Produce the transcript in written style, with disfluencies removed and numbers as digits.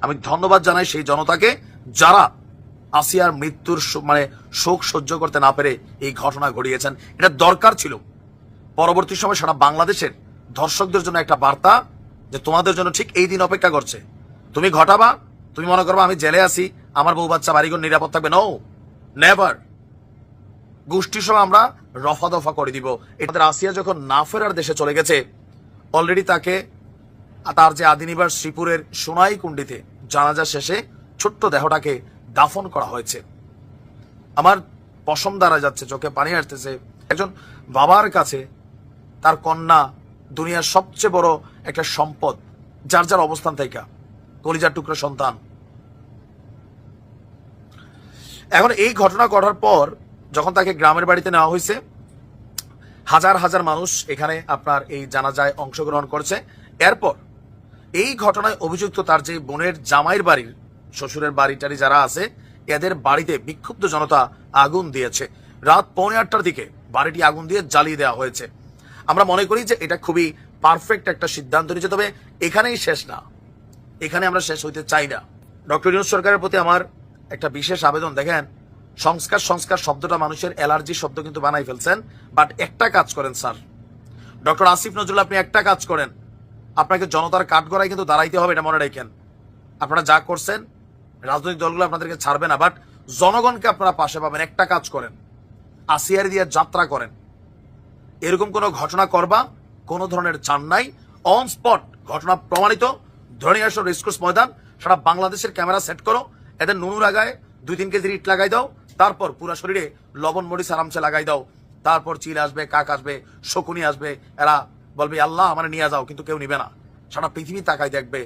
আমি ধন্যবাদ জানাই সেই জনতাকে যারা আসিয়ার মৃত্যুর শোক সহ্য করতে না পেরে এই ঘটনা ঘটিয়েছেন। এটা দরকার ছিল। পরবর্তী সময় সারা বাংলাদেশের দর্শকদের জন্য একটা বার্তা যে তোমাদের জন্য ঠিক এই দিন অপেক্ষা করছে। তুমি ঘটাবা, তুমি মনে করবা আমি জেলে আছি, আমার বউ বাচ্চা বাড়িঘর নিরাপদ থাকবে। No, never. গোষ্ঠীর সঙ্গে আমরা রফা দফা করে দিব। এটাদের আসিয়া যখন না ফেরার দেশে চলে গেছে, অলরেডি তাকে তার যে আদিনিবাস শ্রীপুরের সোনাইকুণ্ডিতে জানাজা শেষে ছোট্ট দেহটাকে দাফন করা হয়েছে। আমার পশম দ্বারা যাচ্ছে, চোখে পানি আসতেছে। একজন বাবার কাছে তার কন্যা দুনিয়ার সবচেয়ে বড় একটা সম্পদ, যার যার অবস্থান থেকে কলিজার টুকরো সন্তান। এখন এই ঘটনা ঘটার পর যখন তাকে গ্রামের বাড়িতে নেওয়া হয়েছে, হাজার হাজার মানুষ এখানে আপনার এই জানাজায় অংশগ্রহণ করছে। এরপর এই ঘটনায় অভিযুক্ত তার যে বোনের জামাইয়ের বাড়ির শ্বশুরের বাড়িটারি যারা আছে, এদের বাড়িতে বিক্ষুব্ধ জনতা আগুন দিয়েছে। রাত 8:45টার দিকে বাড়িটি আগুন দিয়ে জ্বালিয়ে দেওয়া হয়েছে। আমরা মনে করি যে এটা খুবই পারফেক্ট একটা সিদ্ধান্ত নিয়েছে। তবে এখানেই শেষ না, এখানে আমরা শেষ হইতে চাই না। ডক্টর ইউনূস সরকারের প্রতি আমার একটা বিশেষ আবেদন। দেখেন, সংস্কার সংস্কার শব্দটা মানুষের অ্যালার্জি শব্দ কিন্তু বানাই ফেলছেন। বাট একটা কাজ করেন স্যার, ডক্টর আসিফ নজরুল, আপনি একটা কাজ করেন, আপনাকে জনতার কাঠগড়ায় কিন্তু দাঁড়াইতে হবে, এটা মনে রাখেন। আপনারা যা করছেন রাজনৈতিক দলগুলো আপনাদেরকে ছাড়বে না, বাট জনগণকে আপনারা পাশে পাবেন। একটা কাজ করেন, আসিয়ার দিয়ে যাত্রা করেন। এরকম কোনো ঘটনা করবা কোনো ধরনের চান নাই। অন স্পট ঘটনা প্রমাণিত ধরে নিয়ে আসো রেসকোর্স ময়দান, সারা বাংলাদেশের ক্যামেরা সেট করো, এদের নুনু লাগায় 2-3 কেজি ইট লাগাই দাও, তারপর পুরা শরীরে লবণ মরিচ আরামসে লাগাই দাও। তারপর চিল আসবে, কাক আসবে, শকুনি আসবে, এরা বলবে আল্লাহ আমার নিয়ে যাও, কিন্তু কেউ নিবে না। সারা পৃথিবী তাকাই দেখবে।